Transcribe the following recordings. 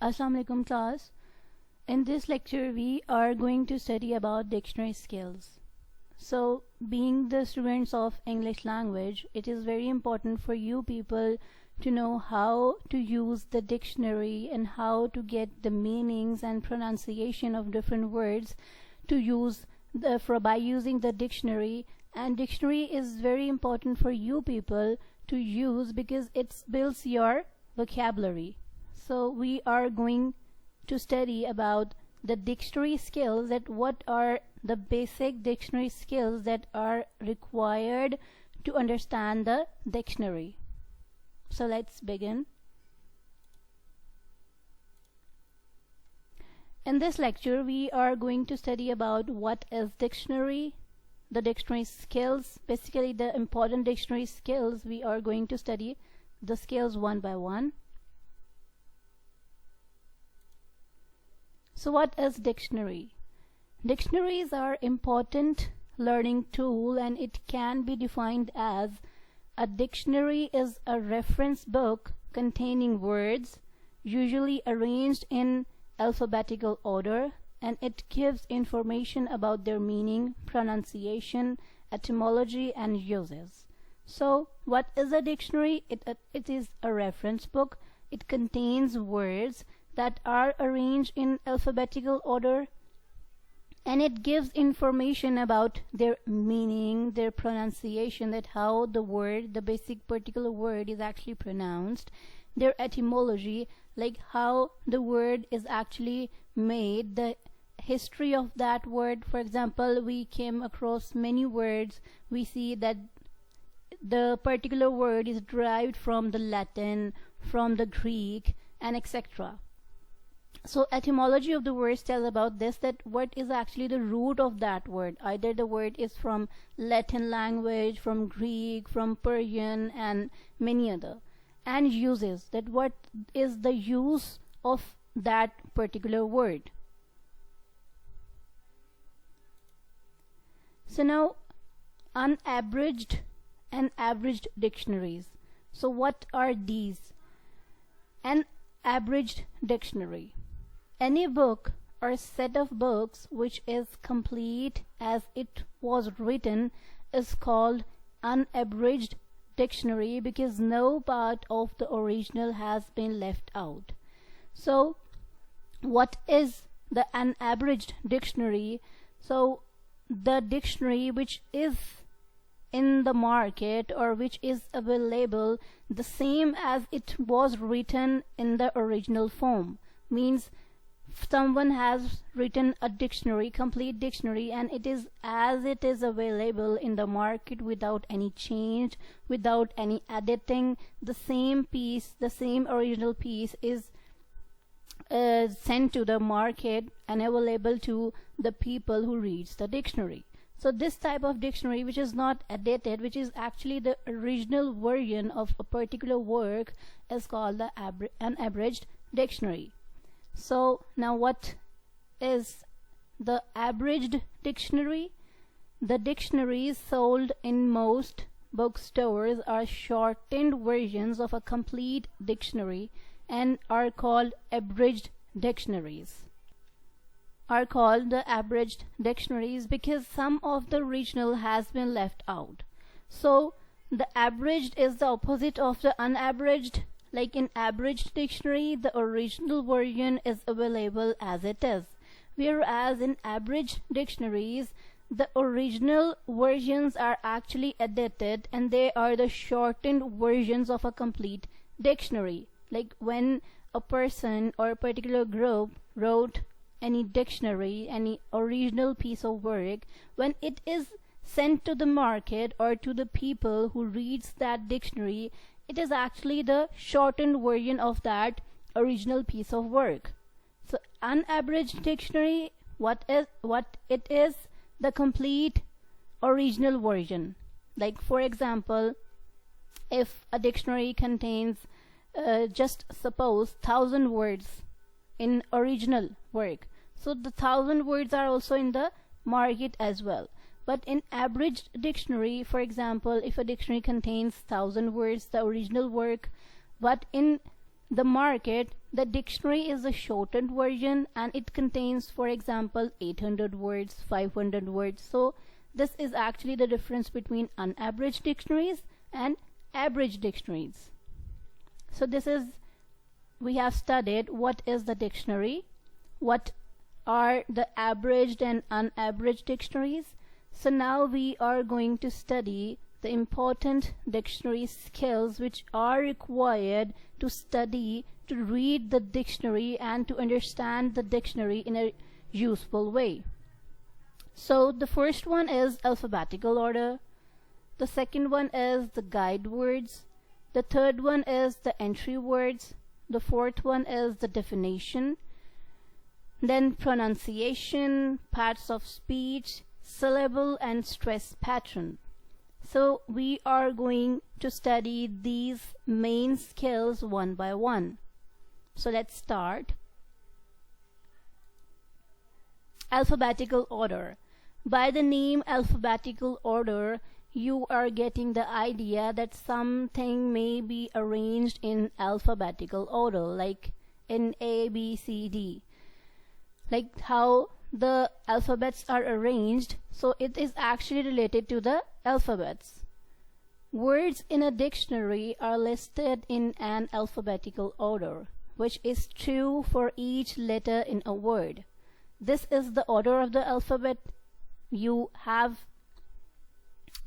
Assalamu alaikum class. In this lecture we are going to study about dictionary skills. So being the students of English language, it is very important for you people to know how to use the dictionary and how to get the meanings and pronunciation of different words to use by using the dictionary. And dictionary is very important for you people to use because it builds your vocabulary. So we are going to study about the dictionary skills, that what are the basic dictionary skills that are required to understand the dictionary. So let's begin. In this lecture we are going to study about what is dictionary, the dictionary skills, basically the important dictionary skills. We are going to study the skills one by one. So what is dictionary? Dictionaries are important learning tool, and it can be defined as a dictionary is a reference book containing words usually arranged in alphabetical order, and it gives information about their meaning, pronunciation, etymology and uses. So what is a dictionary? It is a reference book. It contains words that are arranged in alphabetical order, and it gives information about their meaning, their pronunciation, that how the word, the basic particular word is actually pronounced, their etymology, like how the word is actually made, the history of that word. For example, we came across many words, we see that the particular word is derived from the Latin, from the Greek, and etc. So etymology of the words tells about this, that what is actually the root of that word. Either the word is from Latin language, from Greek, from Persian and many other. And uses, that what is the use of that particular word. So now unabridged and abridged dictionaries. So what are these? An abridged dictionary: any book or set of books which is complete as it was written is called unabridged dictionary, because no part of the original has been left out. So what is the unabridged dictionary? So the dictionary which is in the market or which is available the same as it was written in the original form. Means someone has written a dictionary, complete dictionary, and it is as it is available in the market without any change, without any editing. The same piece, the same original piece is sent to the market and available to the people who reads the dictionary. So this type of dictionary which is not edited, which is actually the original version of a particular work, is called the unabridged dictionary. So now what is the abridged dictionary? The dictionaries sold in most bookstores are shortened versions of a complete dictionary and are called abridged dictionaries. Are called the abridged dictionaries because some of the original has been left out. So the abridged is the opposite of the unabridged. Like in abridged dictionary, the original version is available as it is, whereas in abridged dictionaries the original versions are actually edited and they are the shortened versions of a complete dictionary. Like when a person or a particular group wrote any dictionary, any original piece of work, when it is sent to the market or to the people who reads that dictionary, it is actually the shortened version of that original piece of work. So unabridged dictionary, what it is? The complete original version. Like for example, if a dictionary contains just suppose 1,000 words in original work, so the 1,000 words are also in the market as well. But in abridged dictionary, for example, if a dictionary contains 1,000 words, the original work, but in the market, the dictionary is a shortened version and it contains, for example, 800 words, 500 words. So this is actually the difference between unaveraged dictionaries and average dictionaries. So this is, we have studied what is the dictionary, what are the averaged and unaveraged dictionaries. So now we are going to study the important dictionary skills which are required to study, to read the dictionary and to understand the dictionary in a useful way. So the first one is alphabetical order, the second one is the guide words, the third one is the entry words, the fourth one is the definition, then pronunciation, parts of speech, syllable and stress pattern. So we are going to study these main skills one by one. So let's start. Alphabetical order. By the name alphabetical order, you are getting the idea that something may be arranged in alphabetical order, like in A, B, C, D. Like how the alphabets are arranged, so it is actually related to the alphabets. Words in a dictionary are listed in an alphabetical order, which is true for each letter in a word. This is the order of the alphabet. You have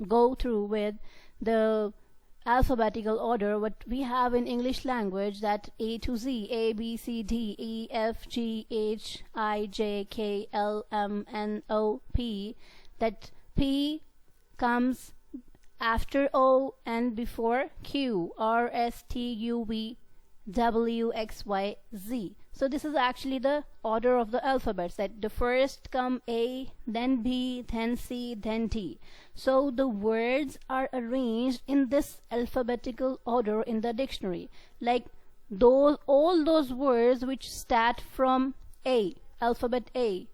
go through with the alphabetical order what we have in English language, that A to Z, A, B, C, D, E, F, G, H, I, J, K, L, M, N, O, P, that P comes after O and before Q, R, S, T, U, V, W, X, Y, Z. So this is actually the order of the alphabets, that the first come A, then B, then C, then T. So the words are arranged in this alphabetical order in the dictionary. Like all those words which start from A, alphabet A,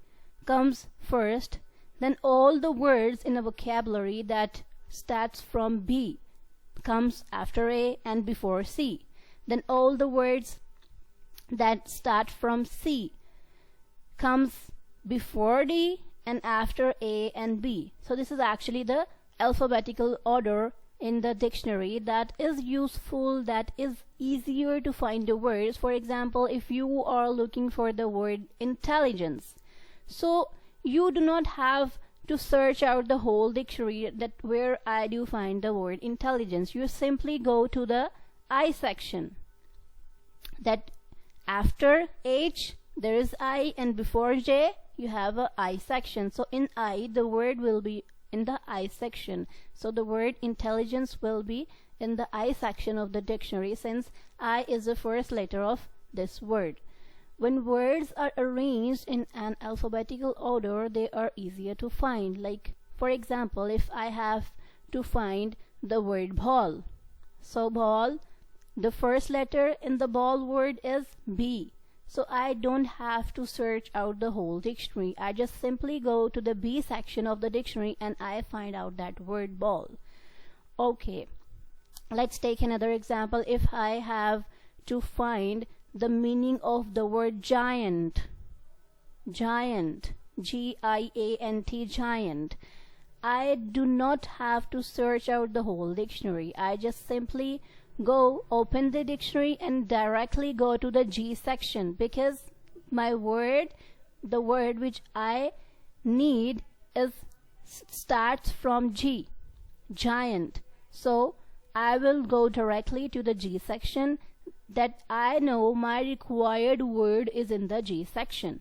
comes first. Then all the words in a vocabulary that starts from B comes after A and before C. Then all the words that start from C comes before D and after A and B. So this is actually the alphabetical order in the dictionary that is useful, that is easier to find the words. For example, if you are looking for the word intelligence, so you do not have to search out the whole dictionary that where I do find the word intelligence. You simply go to the I section, that after H there is I and before J you have a I section. So in I, the word will be in the I section. So the word intelligence will be in the I section of the dictionary, since I is the first letter of this word. When words are arranged in an alphabetical order, they are easier to find. Like for example, if I have to find the word ball, so ball, the first letter in the ball word is B. So I don't have to search out the whole dictionary. I just simply go to the B section of the dictionary and I find out that word ball. Okay, let's take another example. If I have to find the meaning of the word giant, giant, G-I-A-N-T, giant, I do not have to search out the whole dictionary. I just simply go open the dictionary and directly go to the G section, because my word, the word which I need is starts from G, giant. So I will go directly to the G section, that I know my required word is in the G section.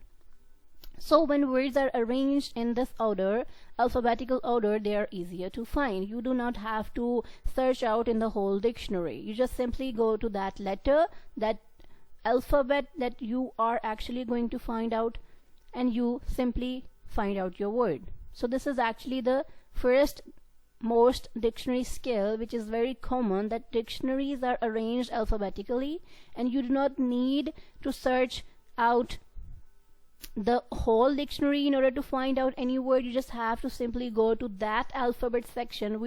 So when words are arranged in this order, alphabetical order, they are easier to find. You do not have to search out in the whole dictionary. You just simply go to that letter, that alphabet that you are actually going to find out, and you simply find out your word. So this is actually the first most dictionary skill, which is very common, that dictionaries are arranged alphabetically and you do not need to search out the whole dictionary in order to find out any word. You just have to simply go to that alphabet section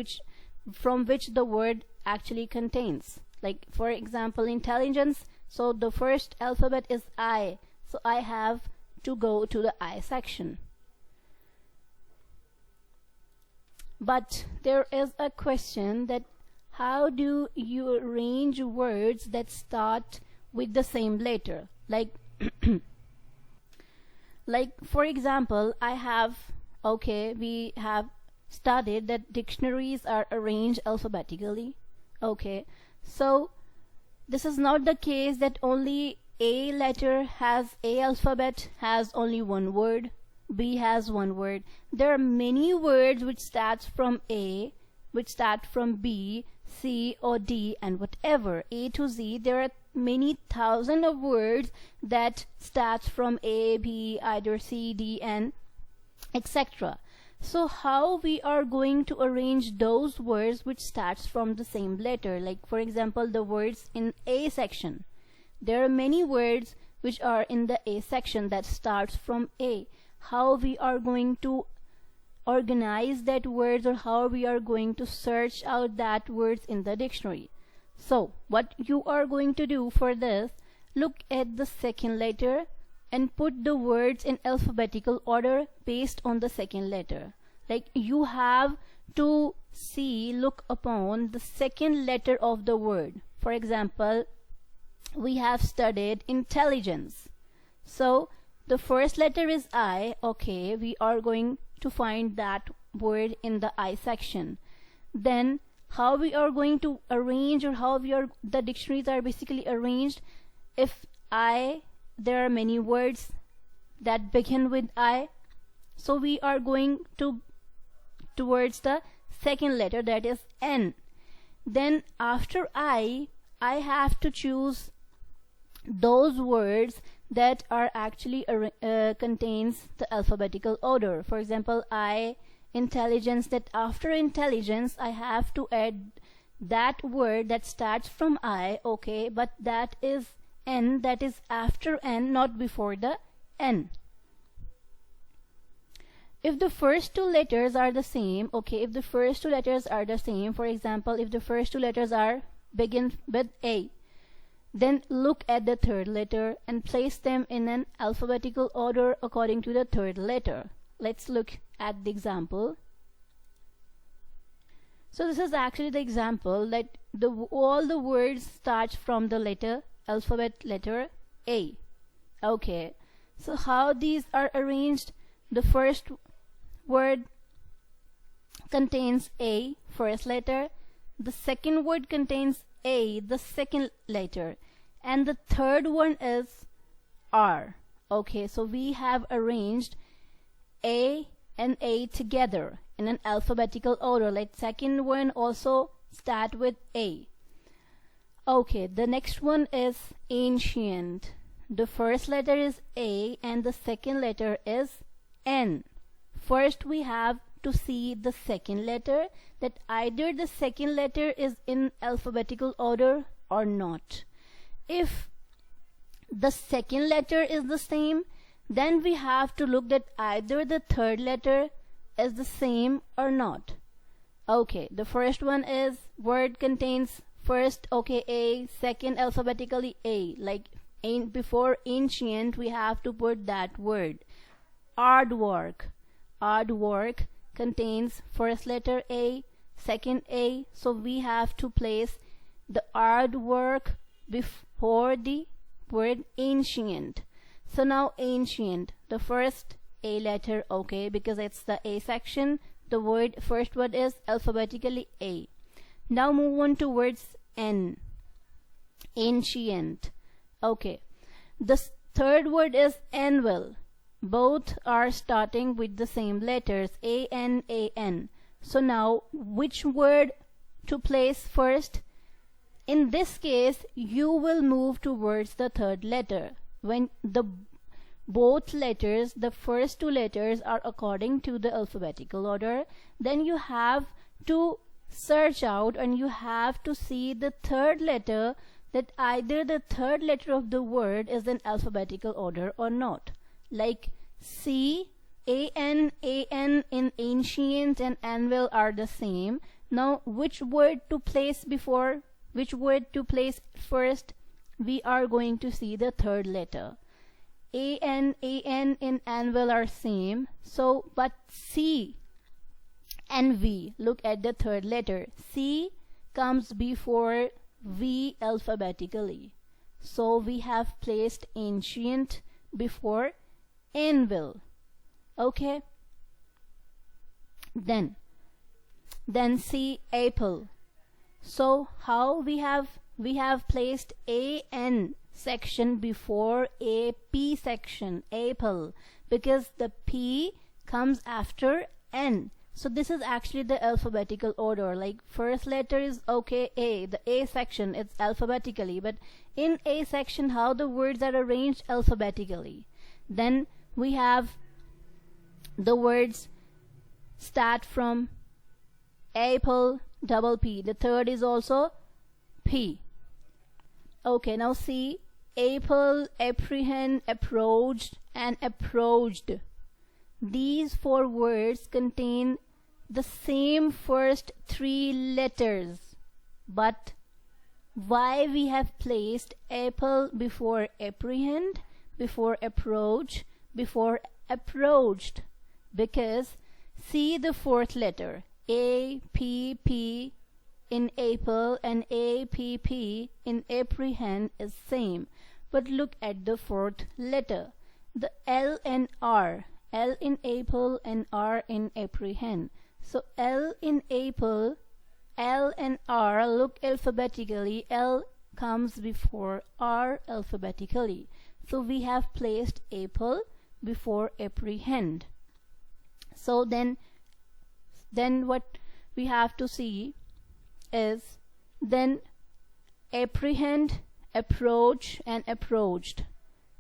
from which the word actually contains. Like for example, intelligence, So the first alphabet is I, so I have to go to the I section. But there is a question that how do you arrange words that start with the same letter? Like for example, we have studied that dictionaries are arranged alphabetically. Okay, so this is not the case that only A letter has A alphabet has only one word, B has one word. There are many words which start from A, which start from B, C or D, and whatever A to Z. There are many thousand of words that starts from A, B, either C, D, and etc. So how we are going to arrange those words which starts from the same letter? Like for example, the words in A section. There are many words which are in the A section that starts from A. How we are going to organize that words, or how we are going to search out that words in the dictionary? So what you are going to do for this, look at the second letter and put the words in alphabetical order based on the second letter. Like you have to look upon the second letter of the word. For example, we have studied intelligence. So the first letter is I. Okay, we are going to find that word in the I section. Then how we are going to arrange, or how the dictionaries are basically arranged. If there are many words that begin with I, so we are going towards the second letter, that is N. Then after I have to choose those words that are actually contains the alphabetical order. For example, intelligence, that after intelligence I have to add that word that starts from I. Okay, but that is N, that is after N, not before the N. If the first two letters are the same, okay, if the first two letters are the same, for example, if the first two letters begin with A, then look at the third letter and place them in an alphabetical order according to the third letter. Let's look at the example. So this is actually the example that all the words start from the alphabet letter A. Okay, so how these are arranged? The first word contains A, first letter. The second word contains A, the second letter, and the third one is R. Okay, so we have arranged A and A together in an alphabetical order. Like second one also start with A. Okay, the next one is ancient. The first letter is A and the second letter is N. First we have to see the second letter, that either the second letter is in alphabetical order or not. If the second letter is the same, then we have to look that either the third letter is the same or not. Okay, the first one is word contains first, okay, A, second alphabetically A. Like before ancient we have to put that word. Aardvark. Aardvark contains first letter A, second A, so we have to place the aardvark before the word ancient. So now ancient, the first A letter, okay, because it's the A section, the first word is alphabetically A. Now move on to words N. Ancient. Okay, the third word is anvil. Both are starting with the same letters, A-N, A-N. So now which word to place first? In this case you will move towards the third letter. When both letters, the first two letters are according to the alphabetical order, then you have to search out and you have to see the third letter, that either the third letter of the word is in alphabetical order or not. Like C, A-N, A-N in ancient and anvil are the same. Now which word to place before, which word to place first? we are going to see the third letter. AN in anvil are same, so but C and V, look at the third letter. C comes before V alphabetically, so we have placed ancient before anvil. Okay, then C apple. So how we have placed AN section before a P section, apple, because the P comes after N. So this is actually the alphabetical order. Like first letter is okay, A, the A section, it's alphabetically, but in A section how the words are arranged alphabetically. Then we have the words start from apple, double P. The third is also P. Okay, now see, apple, apprehend, approached, and approached. These four words contain the same first three letters, but why we have placed apple before apprehend, before approach, before approached? Because see the fourth letter, A, P, P in apple and A, P, P in apprehend is same. But look at the fourth letter, the L and R. L in apple and R in apprehend. So L in apple, L and R, look alphabetically, L comes before R alphabetically. So we have placed apple before apprehend. So then what we have to see is then apprehend, approach, and approached.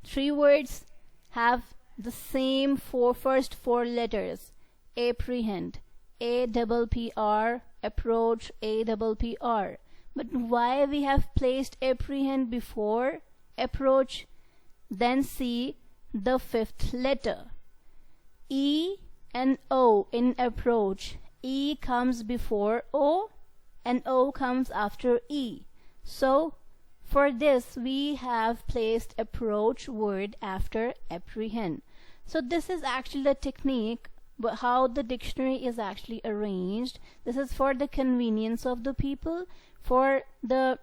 Three words have the same first four letters. Apprehend, A-double-P-R, approach, A-double-P-R. But why we have placed apprehend before approach? Then see the fifth letter, E and O in approach. E comes before O and O comes after E. So for this we have placed approach word after apprehend. So this is actually the technique, but how the dictionary is actually arranged. This is for the convenience of the people, for the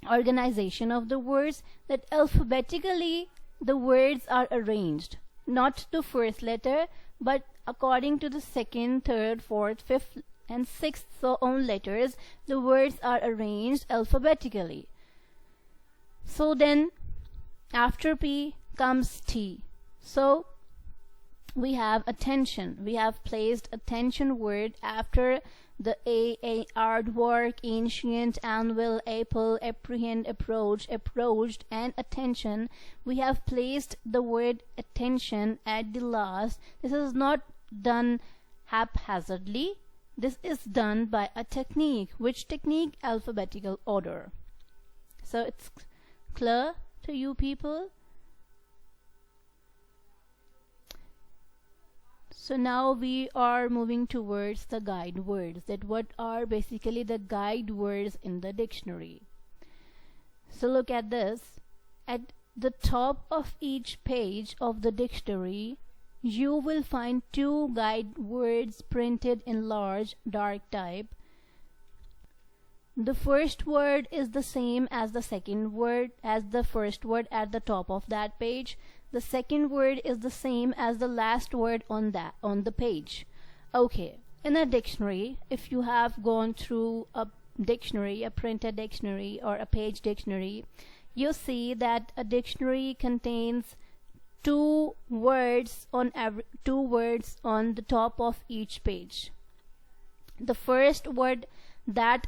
organization of the words, that alphabetically the words are arranged, not the first letter, but according to the second, third, fourth, fifth, and sixth so on letters, the words are arranged alphabetically. So then after P comes T. So we have attention. We have placed attention word after the A, aardvark, ancient, anvil, apple, apprehend, approach, approached, and attention. We have placed the word attention at the last. This is not done haphazardly. This is done by a technique. Which technique? Alphabetical order. So it's clear to you people? So now we are moving towards the guide words, that what are basically the guide words in the dictionary. So look at this. At the top of each page of the dictionary, you will find two guide words printed in large dark type. The first word is the same as the second word, as the first word at the top of that page. The second word is the same as the last word on the page. Okay, in a dictionary, if you have gone through a dictionary, a printed dictionary or a page dictionary, you see that a dictionary contains two words on the top of each page. The first word that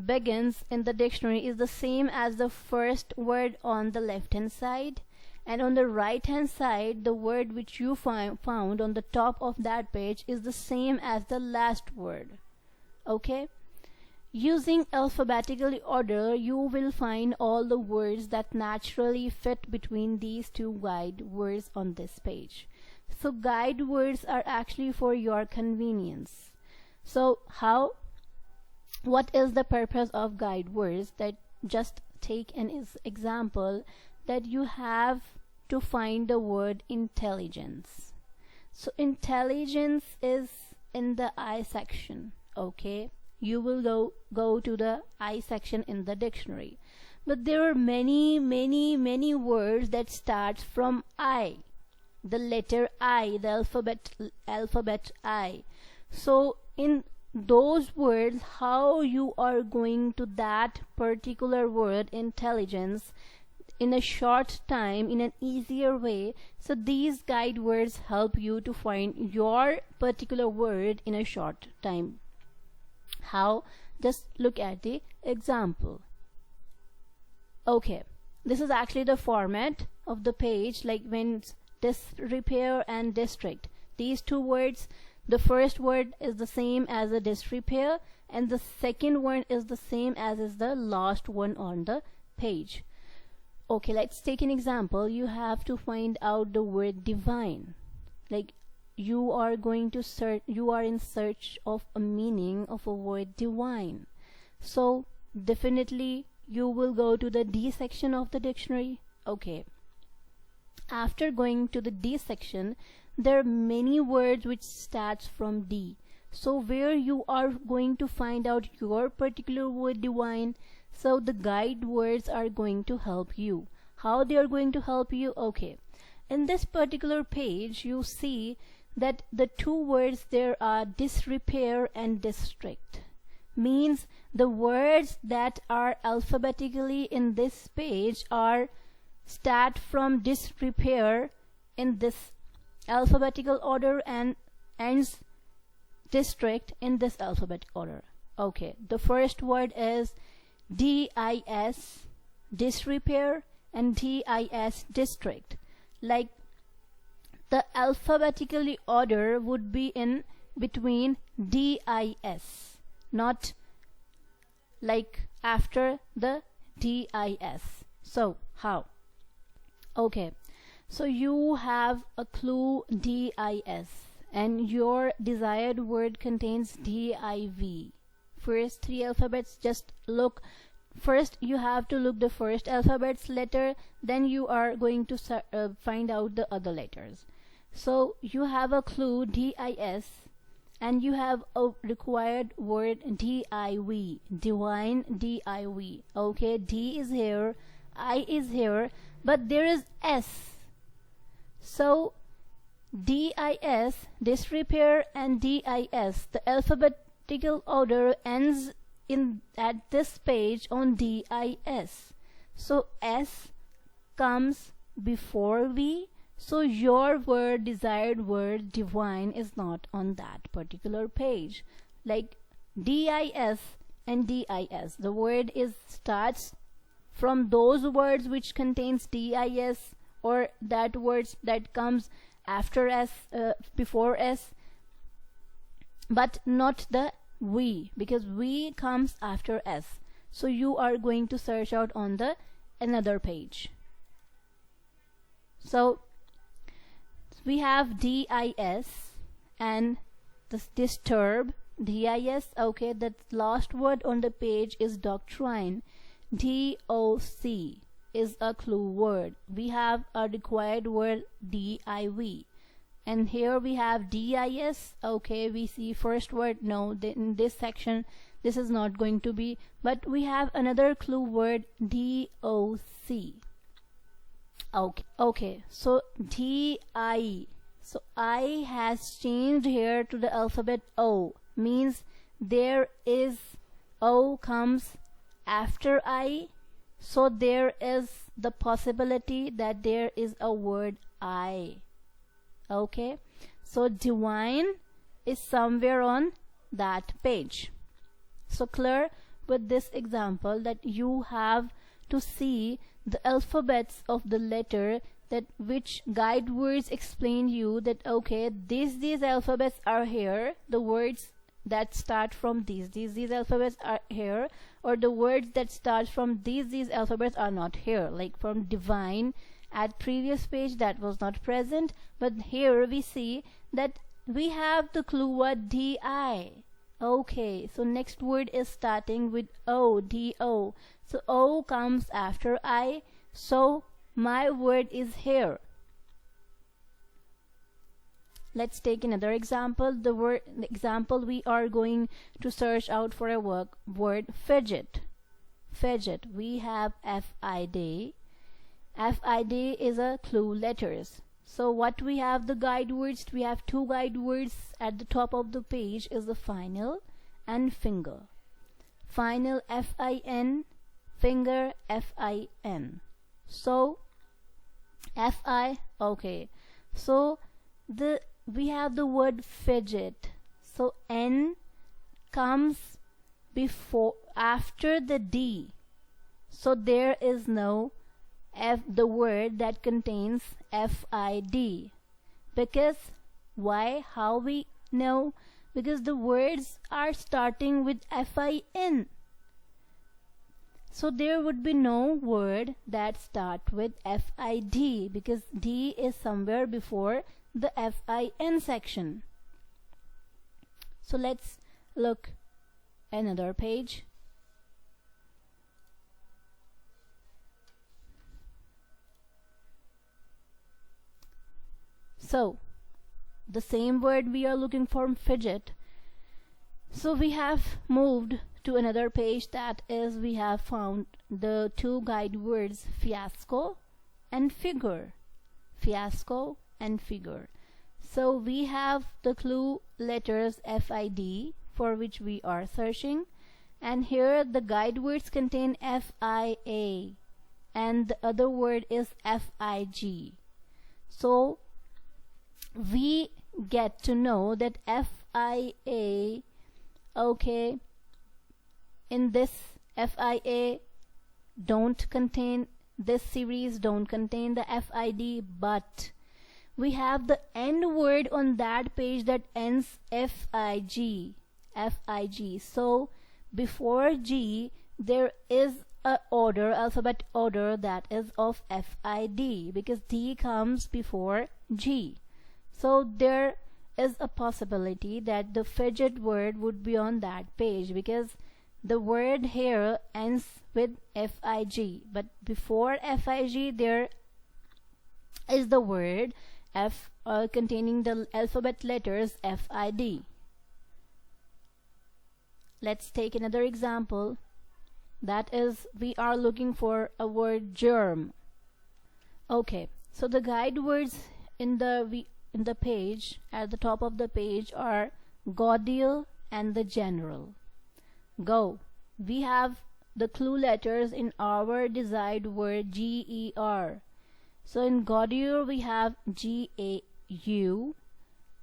begins in the dictionary is the same as the first word on the left hand side, and on the right hand side the word which you found on the top of that page is the same as the last word. Okay, using alphabetical order you will find all the words that naturally fit between these two guide words on this page. So guide words are actually for your convenience. So what is the purpose of guide words? That just take an example that you have to find the word intelligence. So intelligence is in the I section. Okay, you will go to the I section in the dictionary, but there are many words that starts from I, the letter I, the alphabet I. So in those words, how you are going to that particular word intelligence in a short time, in an easier way. So these guide words help you to find your particular word in a short time. How? Just look at the example. Okay, this is actually the format of the page, like when disrepair and district, these two words, the first word is the same as the disrepair and the second one is the same as is the last one on the page. Okay, let's take an example. You have to find out the word divine. Like you are going to search, you are in search of a meaning of a word divine. So definitely you will go to the D section of the dictionary. Okay, after going to the D section, there are many words which starts from D. So where you are going to find out your particular word divine, so the guide words are going to help you. How they are going to help you? Okay, in this particular page you see that the two words there are disrepair and district. Means the words that are alphabetically in this page are start from disrepair in this alphabetical order and ends district in this alphabetical order. Okay, the first word is DIS, disrepair, and DIS, district. Like the alphabetically order would be in between DIS, not like after the DIS. So how? Okay, so you have a clue DIS and your desired word contains DIV. First three alphabets, just look. First you have to look the first alphabet's letter, then you are going to find out the other letters. So you have a clue DIS and you have a required word DIV, divine, DIV. Okay, D is here, I is here, but there is S. So DIS, disrepair, and DIS, the alphabetical order ends in at this page on DIS. So S comes before V. So your word, desired word divine, is not on that particular page. Like DIS and DIS, the word is starts from those words which contains DIS, or that words that comes after S, before S, but not the V, because V comes after S. So you are going to search out on the another page. So we have DIS and this disturb, DIS. Okay, the last word on the page is doctrine. DOC is a clue word. We have a required word DIV, and here we have DIS. Okay, we see first word. No, in this section this is not going to be, but we have another clue word DOC. Okay, so DI, so I has changed here to the alphabet O, means there is O comes after I, so there is the possibility that there is a word I. Okay, so divine is somewhere on that page. So clear with this example that you have to see the alphabets of the letter, that which guide words explain you that okay, these alphabets are here, the words that start from these alphabets are here, or the words that start from these alphabets are not here. Like from divine at previous page that was not present, but here we see that we have the clue word DI. Okay, so next word is starting with O, D-O. So O comes after I. So my word is here. Let's take another example. The example we are going to search out for a word fidget. Fidget. We have F-I-D. F-I-D is a clue letters. So what we have the guide words, we have two guide words at the top of the page is the final and finger. Final F-I-N, finger F-I-N. So F-I, okay. So we have the word fidget. So N comes after the D. So there is no the word that contains F-I-D. Because why? How we know? Because the words are starting with F-I-N. So there would be no word that start with F-I-D because D is somewhere before the F-I-N section. So let's look another page. So the same word we are looking for, fidget. So we have moved to another page, that is we have found the two guide words fiasco and figure. Fiasco and figure. So we have the clue letters F-I-D for which we are searching, and here the guide words contain F-I-A and the other word is F-I-G. So we get to know that F-I-A, okay, in this F-I-A don't contain, this series don't contain the F-I-D, but we have the end word on that page that ends F-I-G. F-I-G. So before G there is a order, alphabet order, that is of F-I-D because D comes before G. So there is a possibility that the fidget word would be on that page because the word here ends with F-I-G, but before F-I-G there is the word F containing the alphabet letters F-I-D. Let's take another example. That is, we are looking for a word germ. Okay, so the guide words in the page, at the top of the page, are Gaudiel and the general. Go. We have the clue letters in our desired word G-E-R. So in Gaudiel we have G-A-U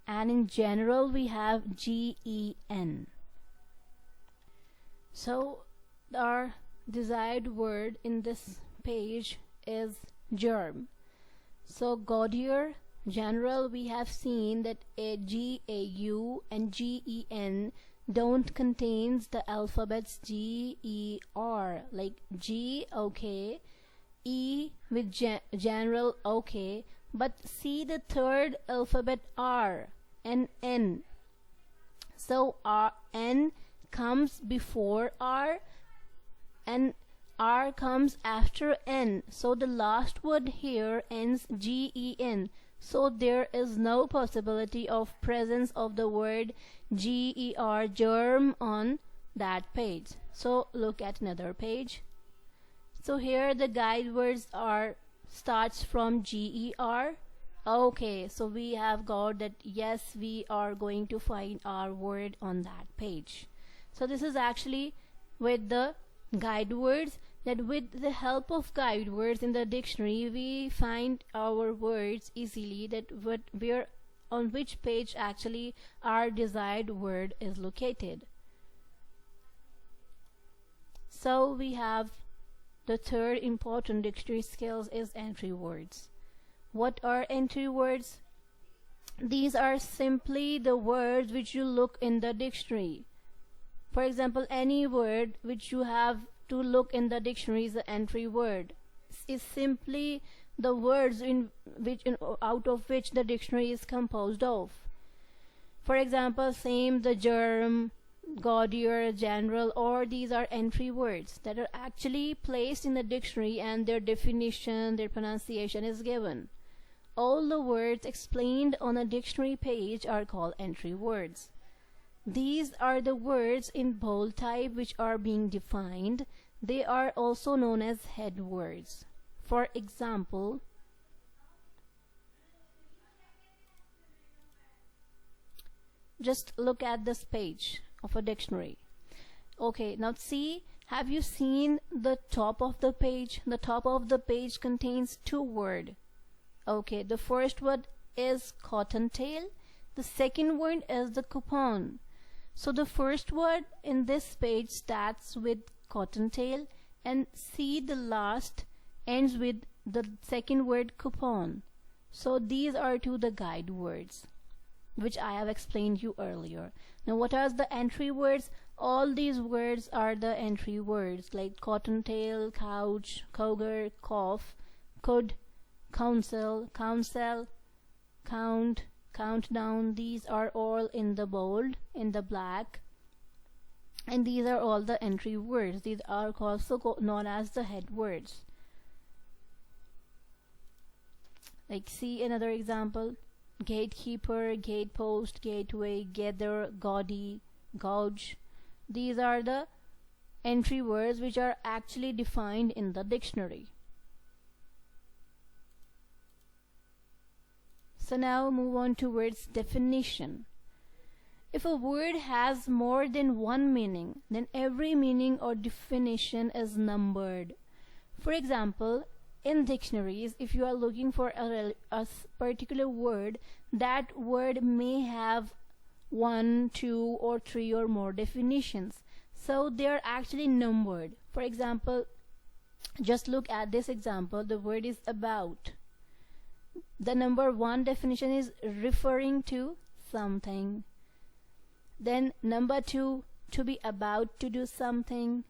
and in general we have G-E-N. So our desired word in this page is germ. So Gaudier, general, we have seen that a G-A-U and G-E-N don't contains the alphabets G-E-R, like G, okay, E with general, okay, but see the third alphabet R and N. So R, N comes before R and R comes after N. So the last word here ends G-E-N. So there is no possibility of presence of the word G-E-R, germ, on that page. So look at another page. So here the guide words are starts from G-E-R. Okay, so we have got that, yes, we are going to find our word on that page. So this is actually with the guide words, that with the help of guide words in the dictionary we find our words easily, that where on which page actually our desired word is located. So we have the third important dictionary skills is entry words. What are entry words? These are simply the words which you look in the dictionary. For example, any word which you have to look in the dictionary is the entry word. Is simply the words out of which the dictionary is composed of. For example, same the germ, gaudier, general, or these are entry words that are actually placed in the dictionary and their definition, their pronunciation is given. All the words explained on a dictionary page are called entry words. These are the words in bold type which are being defined. They are also known as head words. For example, just look at this page of a dictionary. Okay, now see, have you seen the top of the page? The top of the page contains two words. Okay, the first word is cottontail. The second word is the coupon. So the first word in this page starts with cottontail, and see the last ends with the second word coupon. So these are two the guide words which I have explained you earlier. Now what are the entry words? All these words are the entry words like cottontail, couch, cougar, cough, could, counsel, counsel, count, countdown. These are all in the bold, in the black, and these are all the entry words. These are also known as the head words. Like see another example: gatekeeper, gatepost, gateway, gather, gaudy, gouge. These are the entry words which are actually defined in the dictionary. So now move on towards definition. If a word has more than one meaning, then every meaning or definition is numbered. For example, in dictionaries, if you are looking for a particular word, that word may have 1, 2, or 3 or more definitions. So they are actually numbered. For example, just look at this example. The word is about. The number 1 definition is referring to something. Then number 2, to be about to do something.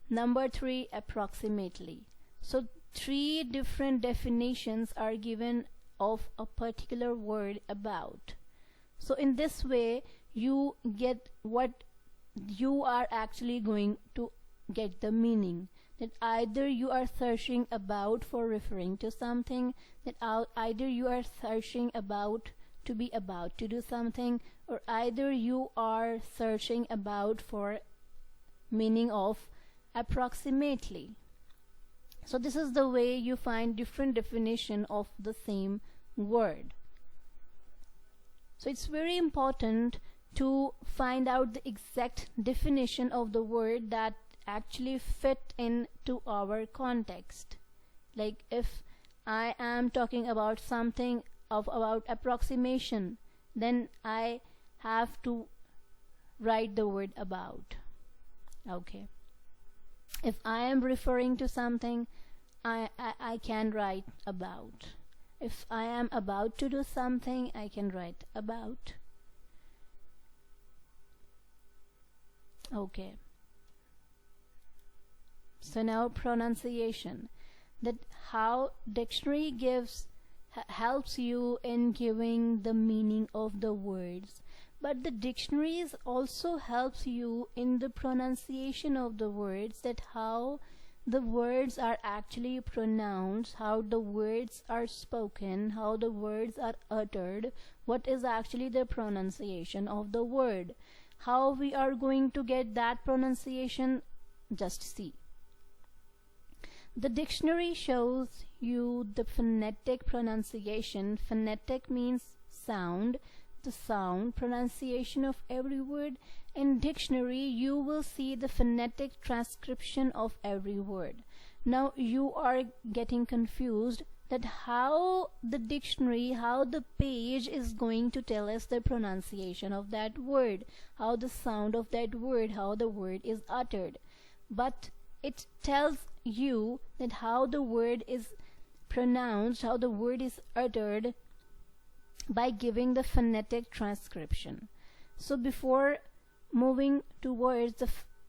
Number 3, approximately. So 3 different definitions are given of a particular word about. So in this way you get what you are actually going to get the meaning, that either you are searching about for referring to something, that either you are searching about to be about to do something, or either you are searching about for meaning of approximately. So this is the way you find different definition of the same word. So it's very important to find out the exact definition of the word that actually fit into our context. Like if I am talking about something about approximation, then I have to write the word about. Okay. If I am referring to something, I can write about. If I am about to do something, I can write about. Okay. So now pronunciation. That how dictionary helps you in giving the meaning of the words. But the dictionaries also helps you in the pronunciation of the words, that how the words are actually pronounced, how the words are spoken, how the words are uttered, what is actually the pronunciation of the word. How we are going to get that pronunciation, just see. The dictionary shows you the phonetic pronunciation. Phonetic means sound, the sound pronunciation of every word. In dictionary you will see the phonetic transcription of every word. Now you are getting confused that how the dictionary, how the page is going to tell us the pronunciation of that word, how the sound of that word, how the word is uttered. But it tells you that how the word is pronounced, how the word is uttered, by giving the phonetic transcription. So before moving towards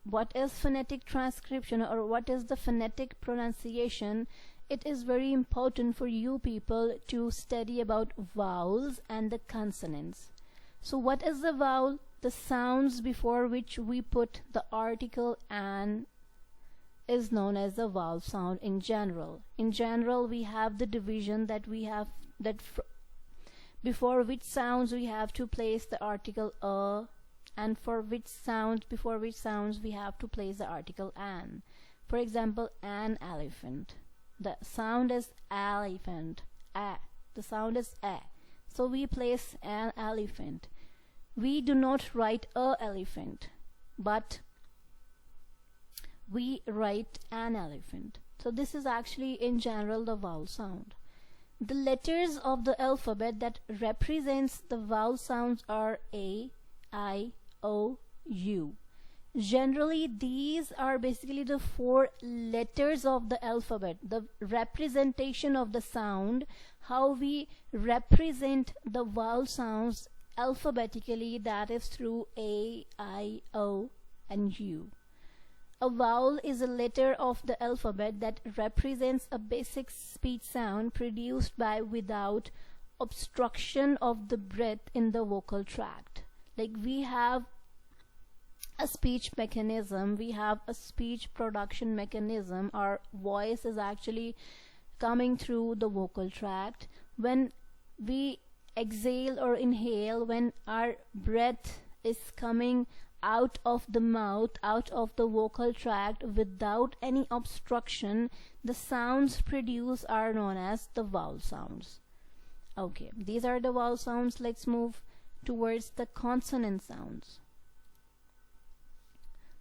what is phonetic transcription or what is the phonetic pronunciation, it is very important for you people to study about vowels and the consonants. So what is the vowel? the sounds before which we put the article an is known as the vowel sound in general. In general, we have the division that we have that before which sounds we have to place the article a, and for which sounds before which sounds we have to place the article an. For example, an elephant. The sound is elephant. A. The sound is a. So we place an elephant. We do not write a elephant, but we write an elephant. So this is actually in general the vowel sound. The letters of the alphabet that represents the vowel sounds are A, I, O, U. Generally, these are basically the 4 letters of the alphabet. The representation of the sound, how we represent the vowel sounds alphabetically, that is through A, I, O, and U. A vowel is a letter of the alphabet that represents a basic speech sound produced by without obstruction of the breath in the vocal tract. Like we have a speech mechanism, we have a speech production mechanism. Our voice is actually coming through the vocal tract. When we exhale or inhale, when our breath is coming out of the mouth, out of the vocal tract without any obstruction, the sounds produced are known as the vowel sounds. Okay, these are the vowel sounds. Let's move towards the consonant sounds.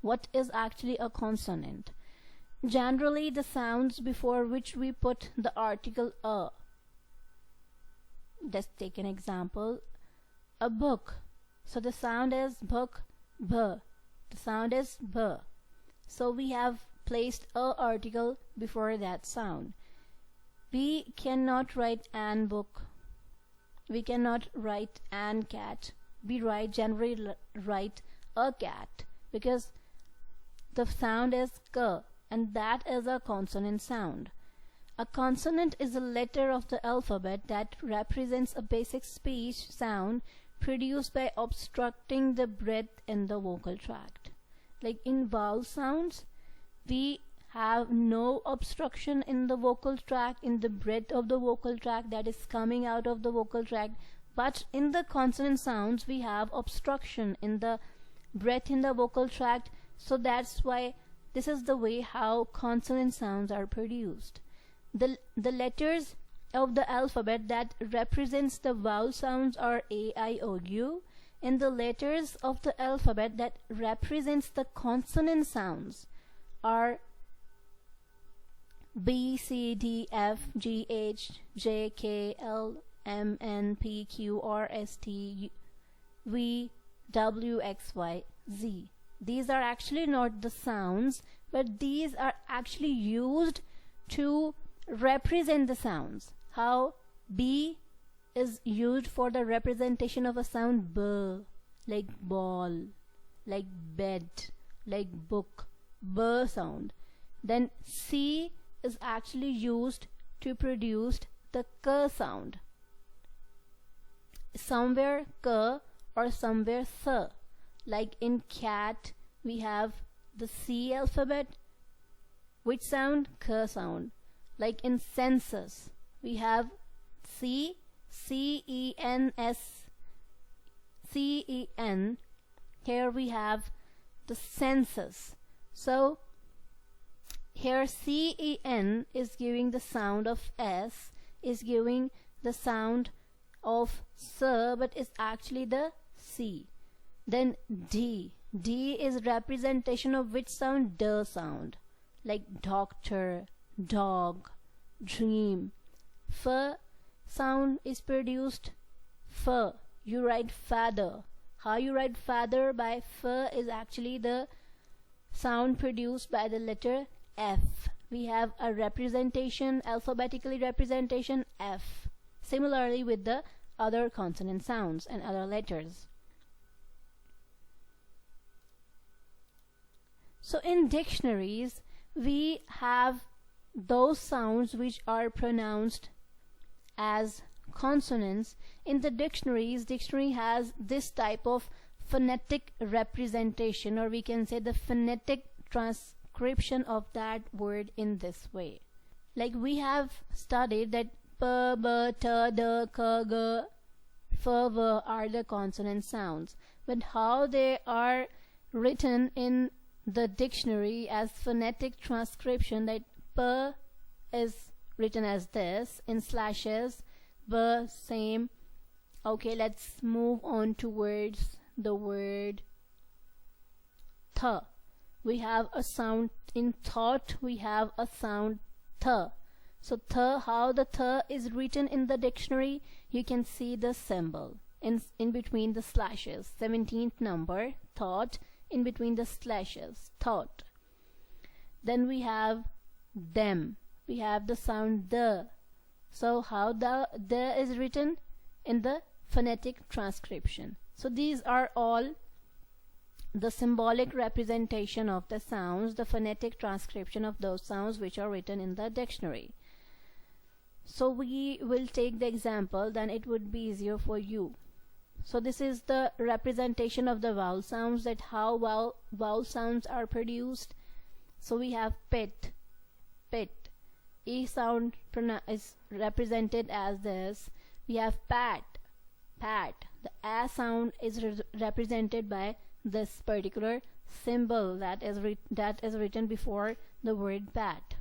What is actually a consonant? Generally, the sounds before which we put the article a. Let's take an example. A book. So the sound is book, b. The sound is b. So we have placed a article before that sound. We cannot write an book. We cannot write an cat. We generally write a cat because the sound is k, and that is a consonant sound. A consonant is a letter of the alphabet that represents a basic speech sound produced by obstructing the breath in the vocal tract. Like in vowel sounds, we have no obstruction in the vocal tract, in the breath of the vocal tract that is coming out of the vocal tract. But in the consonant sounds, we have obstruction in the breath in the vocal tract. So that's why this is the way how consonant sounds are produced. The letters of the alphabet that represents the vowel sounds are A, I, O, U, and the letters of the alphabet that represents the consonant sounds are B, C, D, F, G, H, J, K, L, M, N, P, Q, R, S, T, V, W, X, Y, Z. These are actually not the sounds, but these are actually used to represent the sounds. How B is used for the representation of a sound B, like ball, like bed, like book, B sound. Then C is actually used to produce the K sound. Somewhere K or somewhere S. Like in cat, we have the C alphabet. Which sound? K sound. Like in census, we have C, C-E-N-S, C-E-N. Here we have the census. So here C-E-N is giving the sound of S, is giving the sound of S, but it's actually the C. Then D. D is representation of which sound? D sound. Like doctor, dog, dream. F sound is produced F. You write father. How you write father? By F is actually the sound produced by the letter F. We have a representation, alphabetically representation F. Similarly with the other consonant sounds and other letters. So in dictionaries, we have those sounds which are pronounced as consonants. In the dictionary has this type of phonetic representation, or we can say the phonetic transcription of that word in this way. Like we have studied that p, b, t, d, k, g, f, v are the consonant sounds, but how they are written in the dictionary as phonetic transcription, that p is written as this in slashes, b same. Okay, let's move on towards the word th. We have a sound in thought, we have a sound th. So th, how the th is written in the dictionary, you can see the symbol in between the slashes, 17th number, thought, in between the slashes, thought. Then we have them, we have the sound the. So how the is written in the phonetic transcription. So these are all the symbolic representation of the sounds, the phonetic transcription of those sounds which are written in the dictionary. So we will take the example, then it would be easier for you. So this is the representation of the vowel sounds, that how vowel sounds are produced. So we have pit, pit. E sound is represented as this. We have pat, pat. The a sound is represented by this particular symbol that is written before the word pat.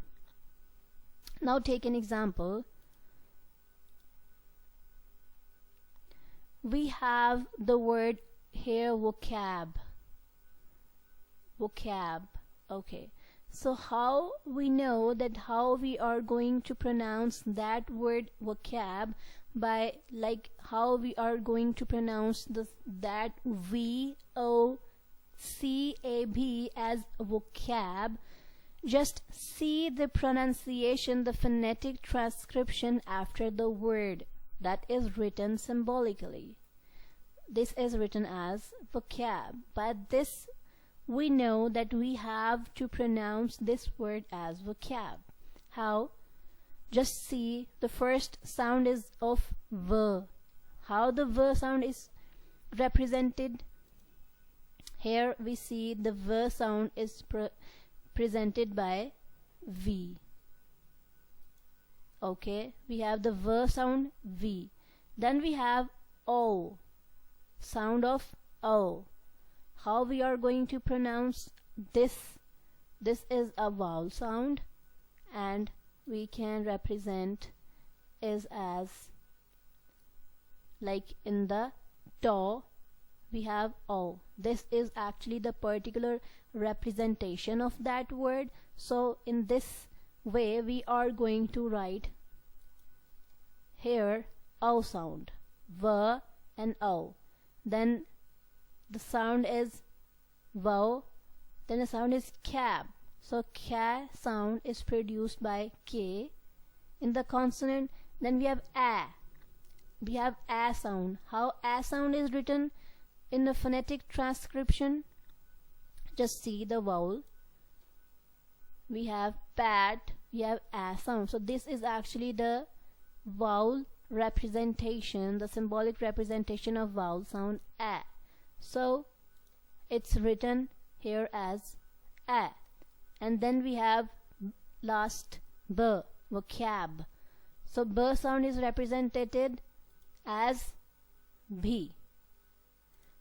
Now take an example. We have the word here vocab. Vocab. Okay. So how we know that how we are going to pronounce that word vocab, by like how we are going to pronounce that VOCAB as vocab. Just see the pronunciation, the phonetic transcription after the word that is written symbolically. This is written as vocab. By this we know that we have to pronounce this word as vocab. How? Just see, the first sound is of V. How the V sound is represented? Here we see the V sound is presented by V. Okay, we have the V sound V. Then we have O, sound of O. How we are going to pronounce this? This is a vowel sound, and we can represent is as, like in the to, we have O. This is actually the particular representation of that word. So in this way we are going to write here O sound, V and O. Then the sound is V, then the sound is cab. So K sound is produced by K in the consonant. Then we have A. We have A sound. How A sound is written in the phonetic transcription? Just see the vowel. We have pat, we have A sound. So this is actually the vowel representation, the symbolic representation of vowel sound A. So it's written here as A. And then we have last B, vocab. So B sound is represented as B.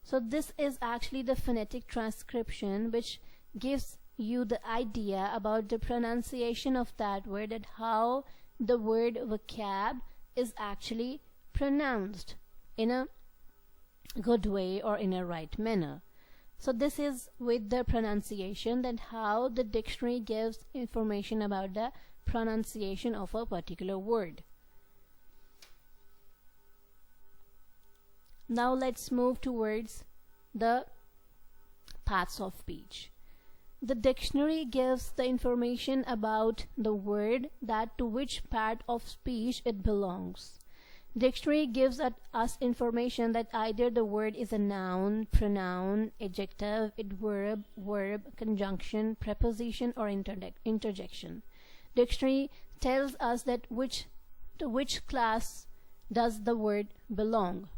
So this is actually the phonetic transcription, which gives you the idea about the pronunciation of that word, and how the word vocab is actually pronounced in a good way or in a right manner. So this is with the pronunciation, and how the dictionary gives information about the pronunciation of a particular word. Now let's move towards the parts of speech. The dictionary gives the information about the word, that to which part of speech it belongs. Dictionary gives us information that either the word is a noun, pronoun, adjective, adverb, verb, conjunction, preposition, or interjection. Dictionary tells us that to which class does the word belong.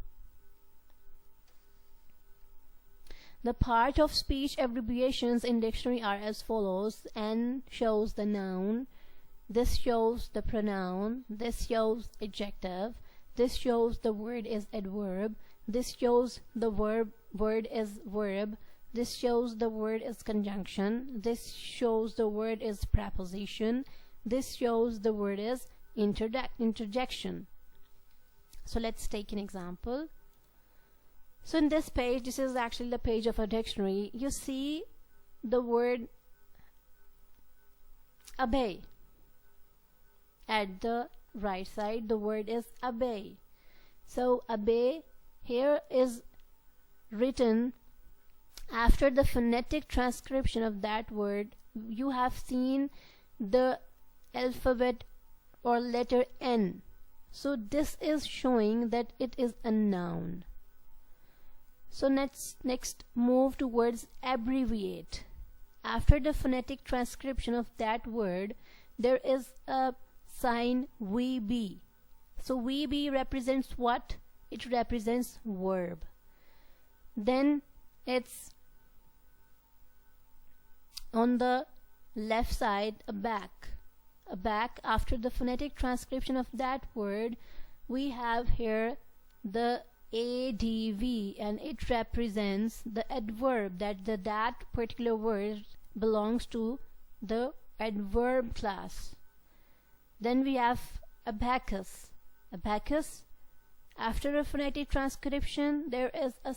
The part of speech abbreviations in dictionary are as follows. N shows the noun, this shows the pronoun, this shows adjective, this shows the word is adverb, this shows the word is verb, this shows the word is conjunction, this shows the word is preposition, this shows the word is interjection. So let's take an example. So in this page, this is actually the page of a dictionary. You see the word obey. At the right side, the word is obey. So obey here is written after the phonetic transcription of that word. You have seen the alphabet or letter N. So this is showing that it is a noun. So next move towards abbreviate. After the phonetic transcription of that word, there is a sign VB. So VB represents what? It represents verb. Then it's on the left side a back. A back. After the phonetic transcription of that word, we have here the ADV, and it represents the adverb, that particular word belongs to the adverb class. Then we have abacus. Abacus, after a phonetic transcription, there is a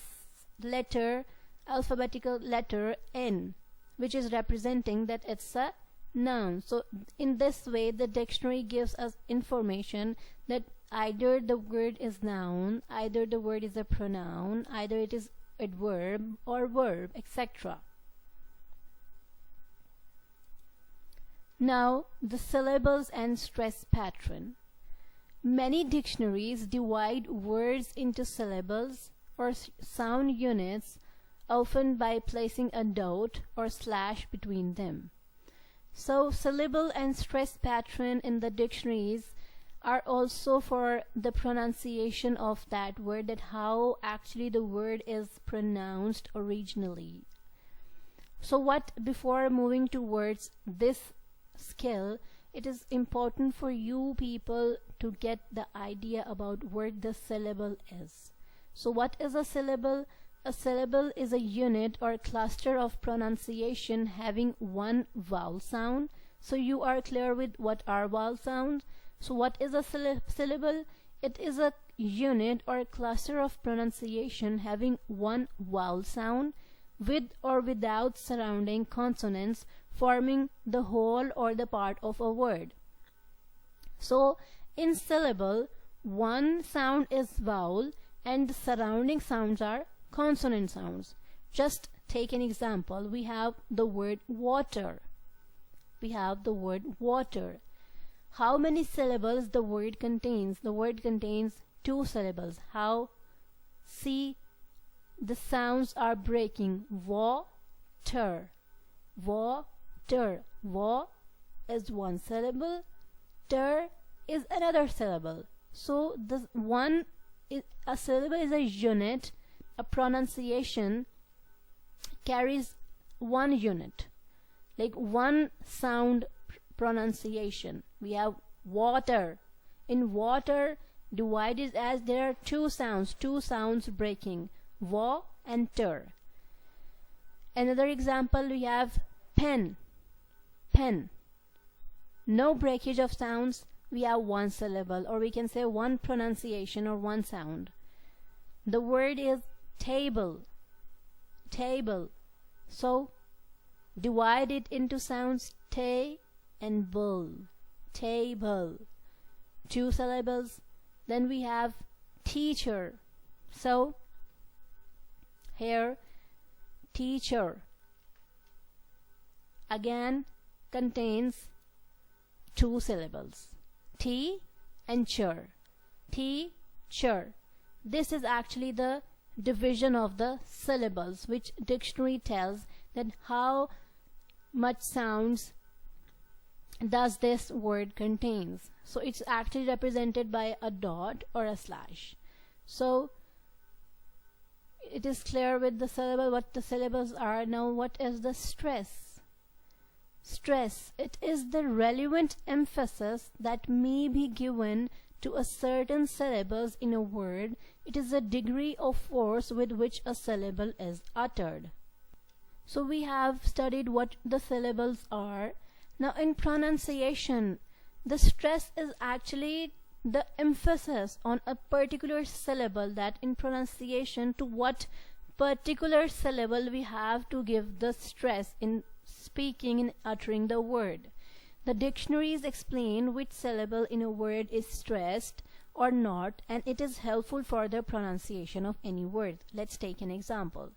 letter, alphabetical letter N, which is representing that it's a noun. So in this way, the dictionary gives us information that either the word is noun, either the word is a pronoun, either it is adverb or verb, etc. Now the syllables and stress pattern. Many dictionaries divide words into syllables or sound units, often by placing a dot or slash between them. So syllable and stress pattern in the dictionaries are also for the pronunciation of that word, that how actually the word is pronounced originally. So what, before moving towards this skill, it is important for you people to get the idea about what the syllable is. So what is a syllable? A syllable is a unit or cluster of pronunciation having one vowel sound. So you are clear with what are vowel sounds. So what is a syllable? It is a unit or cluster of pronunciation having one vowel sound with or without surrounding consonants, forming the whole or the part of a word. So in syllable, one sound is vowel and the surrounding sounds are consonant sounds. Just take an example. We have the word water. We have the word water. How many syllables the word contains? The word contains 2 syllables. How? See, the sounds are breaking. Water. Water. Wa is one syllable. Ter is another syllable. So this one is a syllable is a unit. A pronunciation carries one unit, like one sound pronunciation. We have water. In water, divided as there are 2 sounds breaking, wa and ter. Another example, we have pen. No breakage of sounds. We have one syllable, or we can say one pronunciation or one sound. The word is table. So divide it into sounds te and bull. Table. 2 syllables. Then we have teacher. So here teacher again contains 2 syllables. T and chur. Teacher. This is actually the division of the syllables, which dictionary tells that how much sounds does this word contains. So it's actually represented by a dot or a slash. So it is clear with the syllable what the syllables are. Now what is the stress? Stress, it is the relevant emphasis that may be given to a certain syllables in a word. It is a degree of force with which a syllable is uttered. So we have studied what the syllables are. Now in pronunciation, the stress is actually the emphasis on a particular syllable, that in pronunciation to what particular syllable we have to give the stress in speaking and uttering the word. The dictionaries explain which syllable in a word is stressed or not, and it is helpful for the pronunciation of any word. Let's take an example.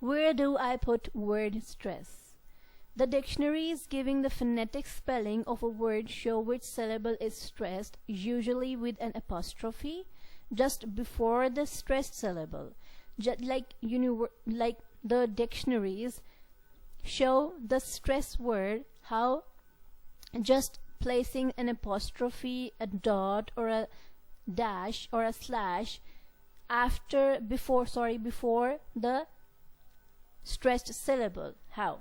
Where do I put word stress? The dictionaries giving the phonetic spelling of a word show which syllable is stressed, usually with an apostrophe just before the stressed syllable. Just like the dictionaries show the stress word, how just placing an apostrophe, a dot, or a dash, or a slash before the stressed syllable. How?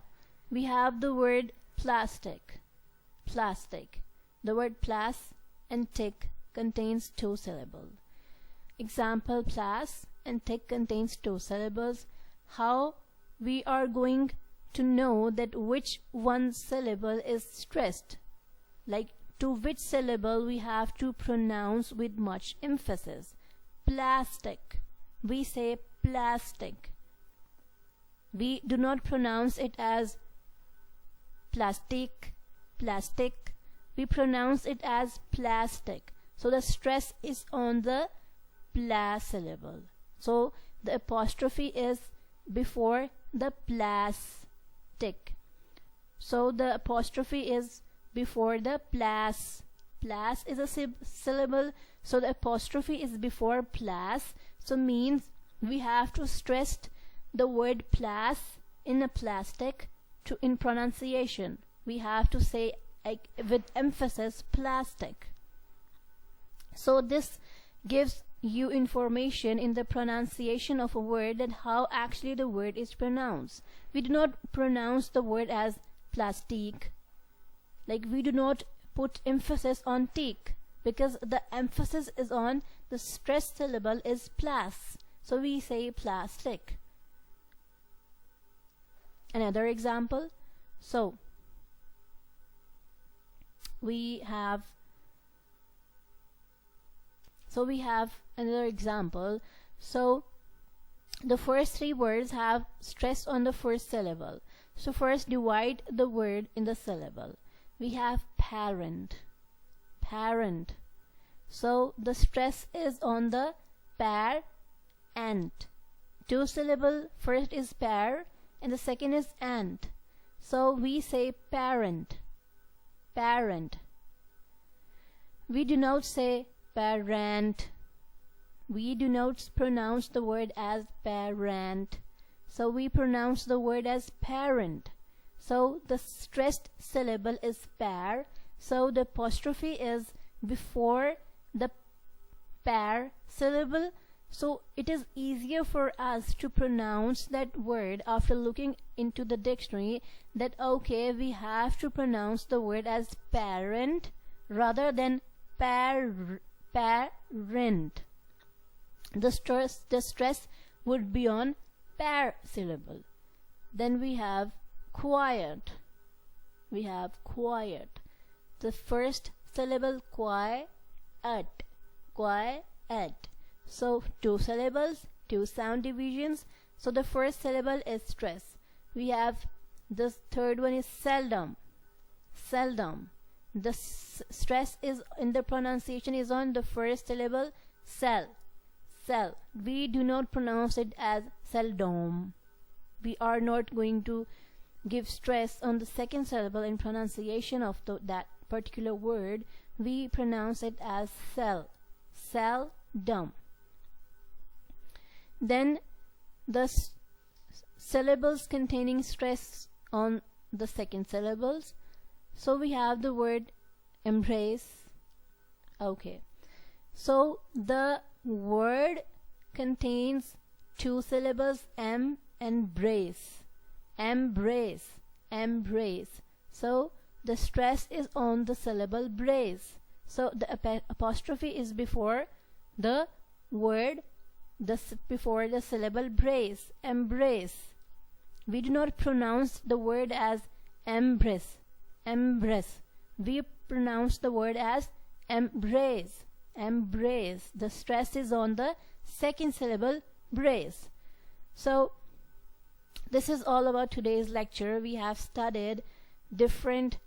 We have the word plastic. Plastic. The word plas and tic contains 2 syllables. Example, plas and tic contains 2 syllables. How we are going to know that which one syllable is stressed? Like, to which syllable we have to pronounce with much emphasis. Plastic. We say plastic. We do not pronounce it as plastic, plastic. We pronounce it as plastic. So the stress is on the pla syllable. So the apostrophe is before the plastic. So the apostrophe is before the plas. Plas is a syllable, so the apostrophe is before plas. So means we have to stress the word plas in a plastic in pronunciation. We have to say with emphasis plastic. So this gives you information in the pronunciation of a word, that how actually the word is pronounced. We do not pronounce the word as plastique. Like, we do not put emphasis on tic, because the emphasis is on the stressed syllable is plas. So we say plastic. Another example. So we have another example. So the first 3 words have stress on the first syllable. So first divide the word in the syllable. We have parent. Parent. So the stress is on the par ant. 2 syllable, first is par and the second is ant. So we say parent. Parent. We do not say parent. We do not pronounce the word as parent. So we pronounce the word as parent. So the stressed syllable is par. So the apostrophe is before the par syllable. So it is easier for us to pronounce that word after looking into the dictionary, that okay, we have to pronounce the word as parent rather than parent. The stress would be on par syllable. Then we have quiet. We have quiet. The first syllable quiet. Quiet. So 2 syllables, 2 sound divisions. So the first syllable is stress. We have the third one is seldom. Seldom. The stress is in the pronunciation is on the first syllable sel. Sel. We do not pronounce it as seldom. We are not going to give stress on the second syllable in pronunciation of that particular word. We pronounce it as sel. Seldom. Then the syllables containing stress on the second syllables. So we have the word embrace. Okay. So the word contains two syllables, em and brace, embrace, embrace. So the stress is on the syllable brace. So the apostrophe is before the word, before the syllable brace, embrace. We do not pronounce the word as embrace, embrace. We pronounce the word as embrace, embrace. The stress is on the second syllable, brace. So this is all about today's lecture. We have studied different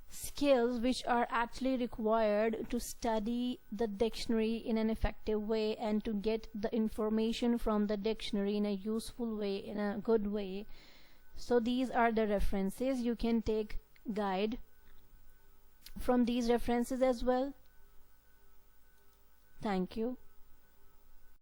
skills which are actually required to study the dictionary in an effective way and to get the information from the dictionary in a useful way, in a good way. So these are the references. You can take guide from these references as well. Thank you.